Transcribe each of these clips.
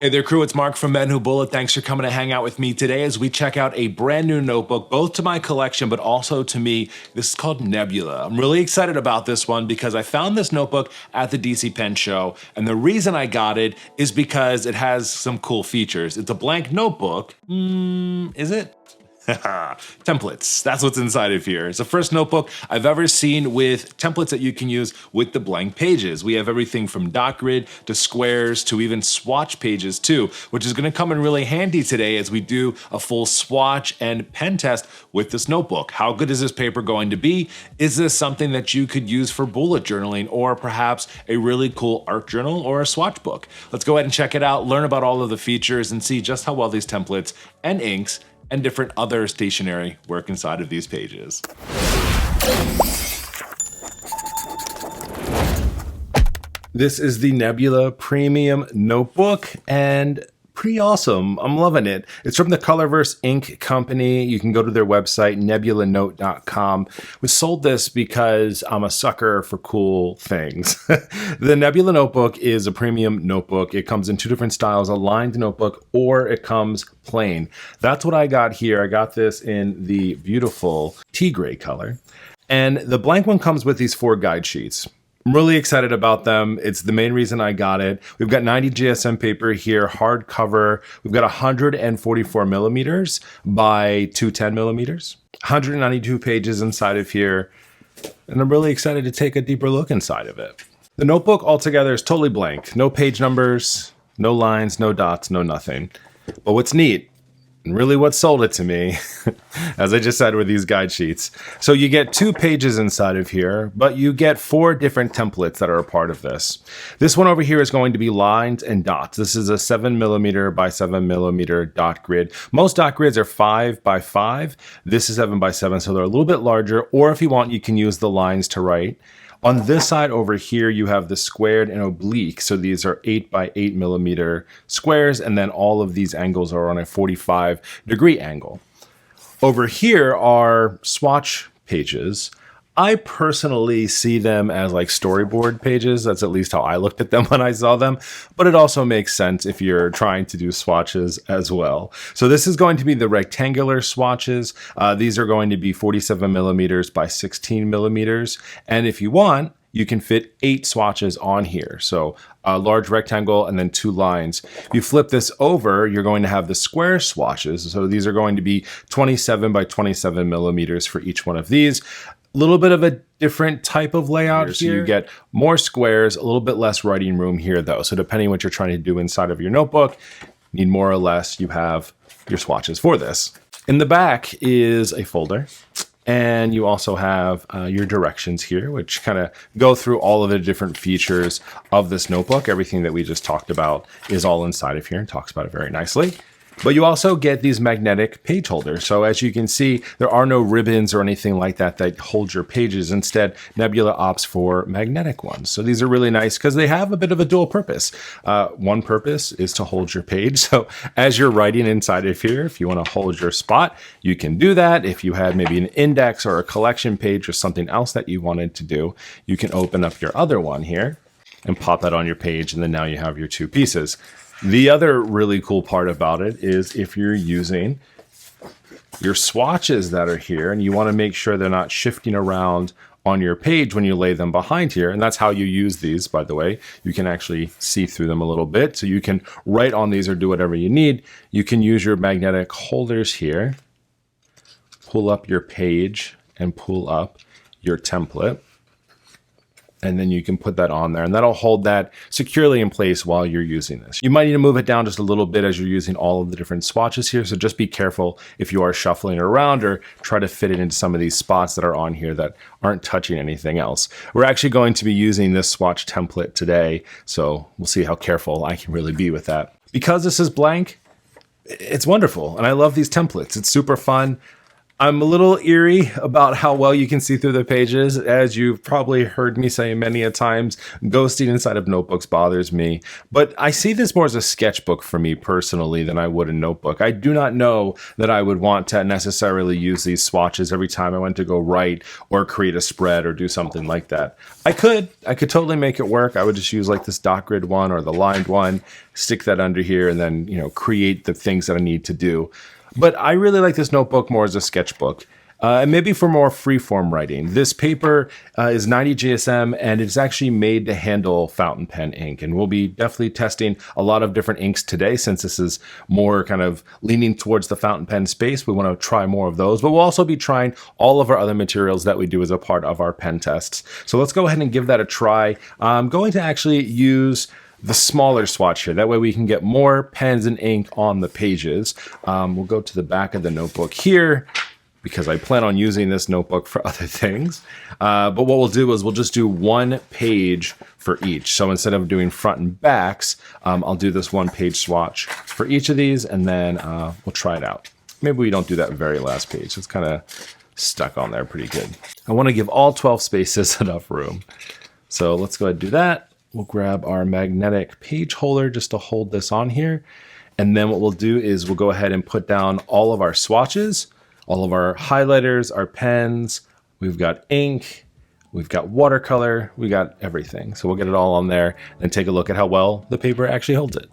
Hey there, crew. It's Mark from Men Who Bullet. Thanks for coming to hang out with me today as we check out a brand new notebook, both to my collection, but also to me. This is called Nebula. I'm really excited about this one because I found this notebook at the DC Pen Show, and the reason I got it is because it has some cool features. It's a blank notebook. Is it? Templates. That's what's inside of here. It's the first notebook I've ever seen with templates that you can use with the blank pages. We have everything from dot grid to squares to even swatch pages too, which is going to come in really handy today as we do a full swatch and pen test with this notebook. How good is this paper going to be? Is this something that you could use for bullet journaling or perhaps a really cool art journal or a swatch book? Let's go ahead and check it out, learn about all of the features, and see just how well these templates and inks and different other stationery work inside of these pages. This is the Nebula Premium Notebook, and pretty awesome. I'm loving it. It's from the Colorverse Ink company. You can go to their website, nebulanote.com. We sold this because I'm a sucker for cool things. The Nebula Notebook is a premium notebook. It comes in two different styles, a lined notebook or it comes plain. That's what I got here. I got this in the beautiful tea gray color. And the blank one comes with these 4 guide sheets. I'm really excited about them. It's the main reason I got it. We've got 90 GSM paper here, hardcover. We've got 144 millimeters by 210 millimeters, 192 pages inside of here. And I'm really excited to take a deeper look inside of it. The notebook altogether is totally blank. No page numbers, no lines, no dots, no nothing. But what's neat, and really what sold it to me, as I just said, were these guide sheets. So you get 2 pages inside of here, but you get 4 different templates that are a part of this. This one over here is going to be lines and dots. This is a 7mm by 7mm dot grid. Most dot grids are 5 by 5. This is 7 by 7, so they're a little bit larger. Or if you want, you can use the lines to write. On this side over here, you have the squared and oblique. So these are 8 by 8 millimeter squares, and then all of these angles are on a 45-degree angle. Over here are swatch pages. I personally see them as like storyboard pages. That's at least how I looked at them when I saw them. But it also makes sense if you're trying to do swatches as well. So this is going to be the rectangular swatches. These are going to be 47 millimeters by 16 millimeters. And if you want, you can fit 8 swatches on here. So a large rectangle and then 2 lines. If you flip this over, you're going to have the square swatches. So these are going to be 27 by 27 millimeters for each one of these. A little bit of a different type of layout here. So you get more squares, a little bit less writing room here though. So depending on what you're trying to do inside of your notebook, need more or less, you have your swatches for this. In the back is a folder. And you also have your directions here, which kind of go through all of the different features of this notebook. Everything that we just talked about is all inside of here and talks about it very nicely. But you also get these magnetic page holders. So as you can see, there are no ribbons or anything like that that hold your pages. Instead, Nebula opts for magnetic ones. So these are really nice because they have a bit of a dual purpose. One purpose is to hold your page. So as you're writing inside of here, if you want to hold your spot, you can do that. If you had maybe an index or a collection page or something else that you wanted to do, you can open up your other one here and pop that on your page. And then now you have your 2 pieces. The other really cool part about it is if you're using your swatches that are here and you want to make sure they're not shifting around on your page when you lay them behind here. And that's how you use these, by the way. You can actually see through them a little bit. So you can write on these or do whatever you need. You can use your magnetic holders here, pull up your page and pull up your template. And then you can put that on there and that'll hold that securely in place while you're using this. You might need to move it down just a little bit as you're using all of the different swatches here. So just be careful if you are shuffling it around or try to fit it into some of these spots that are on here that aren't touching anything else. We're actually going to be using this swatch template today. So we'll see how careful I can really be with that. Because this is blank, it's wonderful. And I love these templates. It's super fun. I'm a little eerie about how well you can see through the pages. As you've probably heard me say many a times, ghosting inside of notebooks bothers me. But I see this more as a sketchbook for me personally than I would a notebook. I do not know that I would want to necessarily use these swatches every time I went to go write or create a spread or do something like that. I could totally make it work. I would just use like this dot grid one or the lined one, stick that under here, and then, create the things that I need to do. But I really like this notebook more as a sketchbook, and maybe for more freeform writing. This paper is 90 GSM, and it's actually made to handle fountain pen ink. And we'll be definitely testing a lot of different inks today, since this is more kind of leaning towards the fountain pen space. We want to try more of those, but we'll also be trying all of our other materials that we do as a part of our pen tests. So let's go ahead and give that a try. I'm going to actually use the smaller swatch here. That way we can get more pens and ink on the pages. We'll go to the back of the notebook here because I plan on using this notebook for other things. But what we'll do is we'll just do one page for each. So instead of doing front and backs, I'll do this one page swatch for each of these, and then we'll try it out. Maybe we don't do that very last page. It's kind of stuck on there pretty good. I want to give all 12 spaces enough room. So let's go ahead and do that. We'll grab our magnetic page holder just to hold this on here. And then what we'll do is we'll go ahead and put down all of our swatches, all of our highlighters, our pens. We've got ink, we've got watercolor, we got everything. So we'll get it all on there and take a look at how well the paper actually holds it.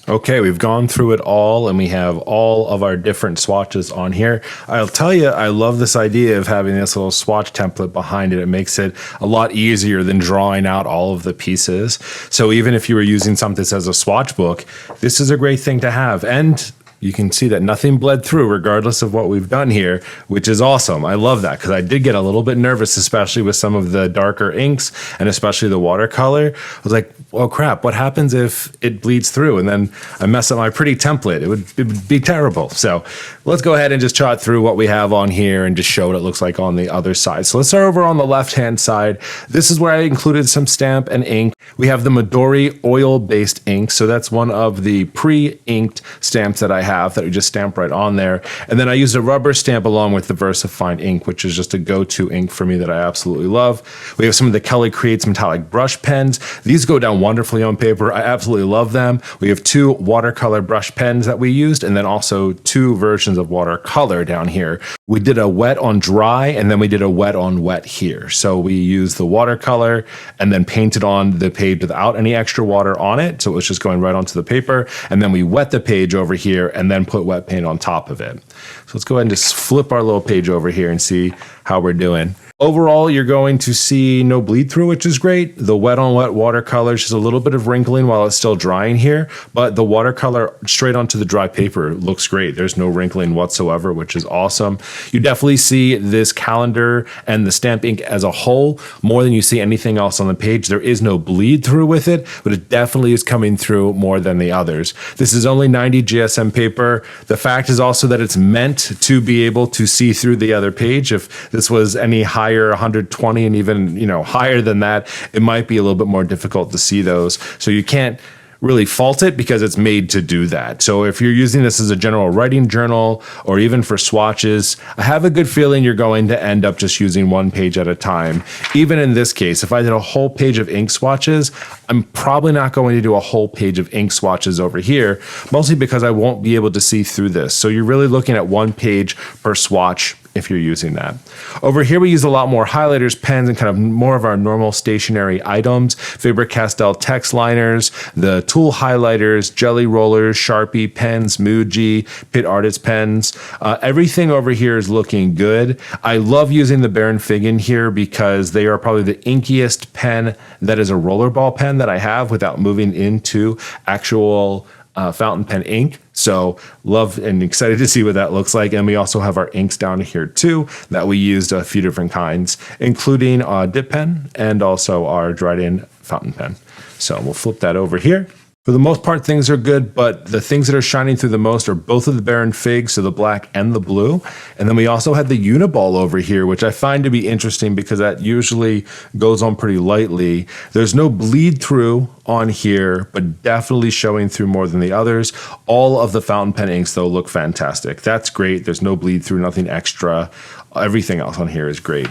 Okay, we've gone through it all and we have all of our different swatches on here. I'll tell you, I love this idea of having this little swatch template behind it. It makes it a lot easier than drawing out all of the pieces. So even if you were using something as a swatch book, this is a great thing to have. And you can see that nothing bled through regardless of what we've done here, which is awesome. I love that because I did get a little bit nervous, especially with some of the darker inks and especially the watercolor. I was like, oh crap, what happens if it bleeds through and then I mess up my pretty template? It would be terrible. So let's go ahead and just trot through what we have on here and just show what it looks like on the other side. So let's start over on the left-hand side. This is where I included some stamp and ink. We have the Midori oil-based ink. So that's one of the pre-inked stamps that I have that we just stamp right on there. And then I used a rubber stamp along with the VersaFine ink, which is just a go-to ink for me that I absolutely love. We have some of the Kelly Creates metallic brush pens. These go down wonderfully on paper. I absolutely love them. We have 2 watercolor brush pens that we used, and then also 2 versions of watercolor down here. We did a wet on dry, and then we did a wet on wet here. So we used the watercolor and then painted on the page without any extra water on it. So it was just going right onto the paper. And then we wet the page over here and then put wet paint on top of it. So let's go ahead and just flip our little page over here and see how we're doing. Overall, you're going to see no bleed through, which is great. The wet on wet watercolor is just a little bit of wrinkling while it's still drying here, but the watercolor straight onto the dry paper looks great. There's no wrinkling whatsoever, which is awesome. You definitely see this calendar and the stamp ink as a whole more than you see anything else on the page. There is no bleed through with it, but it definitely is coming through more than the others. This is only 90 GSM paper. The fact is also that it's meant to be able to see through the other page. If this was any higher, 120 and even higher than that, it might be a little bit more difficult to see those. So you can't really fault it because it's made to do that. So if you're using this as a general writing journal or even for swatches, I have a good feeling you're going to end up just using one page at a time. Even in this case, if I did a whole page of ink swatches, I'm probably not going to do a whole page of ink swatches over here, mostly because I won't be able to see through this. So you're really looking at one page per swatch if you're using that. Over here, we use a lot more highlighters, pens, and kind of more of our normal stationary items. Faber-Castell text liners, the tool highlighters, jelly rollers, Sharpie pens, Muji, Pitt Artist pens. Everything over here is looking good. I love using the Baron Fig in here because they are probably the inkiest pen that is a rollerball pen that I have without moving into actual fountain pen ink. So love and excited to see what that looks like. And we also have our inks down here too that we used a few different kinds, including a dip pen and also our dried in fountain pen. So we'll flip that over here. For the most part, things are good, but the things that are shining through the most are both of the Baron Figs, so the black and the blue. And then we also had the Uniball over here, which I find to be interesting because that usually goes on pretty lightly. There's no bleed through on here, but definitely showing through more than the others. All of the fountain pen inks, though, look fantastic. That's great. There's no bleed through, nothing extra. Everything else on here is great.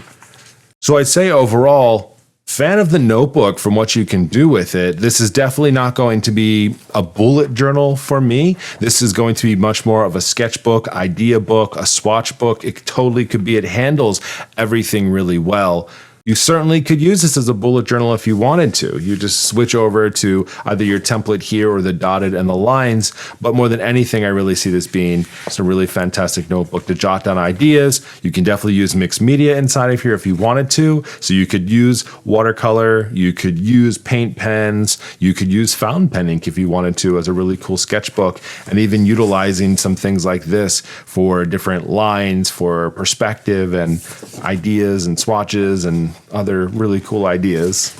So I'd say overall, fan of the notebook from what you can do with it. This is definitely not going to be a bullet journal for me. This is going to be much more of a sketchbook, idea book, a swatch book. It totally could be. It handles everything really well. You certainly could use this as a bullet journal if you wanted to. You just switch over to either your template here or the dotted and the lines. But more than anything, I really see this being just a really fantastic notebook to jot down ideas. You can definitely use mixed media inside of here if you wanted to. So you could use watercolor, you could use paint pens, you could use fountain pen ink if you wanted to as a really cool sketchbook, and even utilizing some things like this for different lines, for perspective and ideas and swatches and other really cool ideas.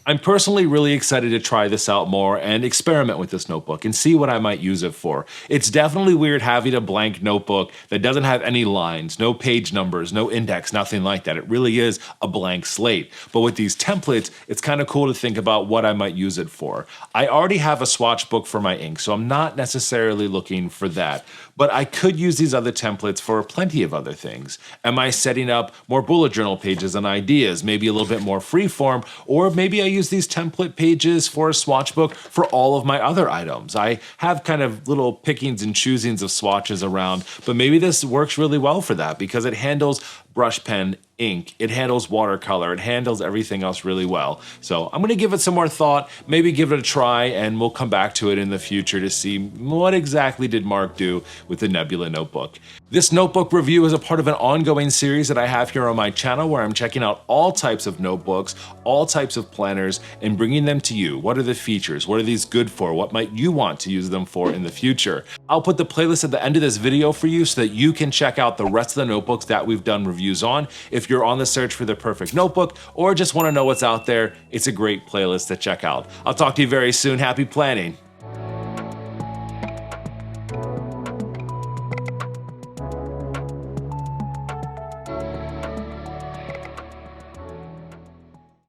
I'm personally really excited to try this out more and experiment with this notebook and see what I might use it for. It's definitely weird having a blank notebook that doesn't have any lines, no page numbers, no index, nothing like that. It really is a blank slate. But with these templates, it's kind of cool to think about what I might use it for. I already have a swatch book for my ink, so I'm not necessarily looking for that. But I could use these other templates for plenty of other things. Am I setting up more bullet journal pages and ideas, maybe a little bit more freeform, or maybe I use these template pages for a swatch book for all of my other items. I have kind of little pickings and choosings of swatches around, but maybe this works really well for that because it handles brush pen ink, it handles watercolor, it handles everything else really well. So I'm gonna give it some more thought, maybe give it a try, and we'll come back to it in the future to see what exactly did Mark do with the Nebula Notebook. This notebook review is a part of an ongoing series that I have here on my channel where I'm checking out all types of notebooks, all types of planners, and bringing them to you. What are the features? What are these good for? What might you want to use them for in the future? I'll put the playlist at the end of this video for you so that you can check out the rest of the notebooks that we've done reviews on. If you're on the search for the perfect notebook or just want to know what's out there, it's a great playlist to check out. I'll talk to you very soon. Happy planning.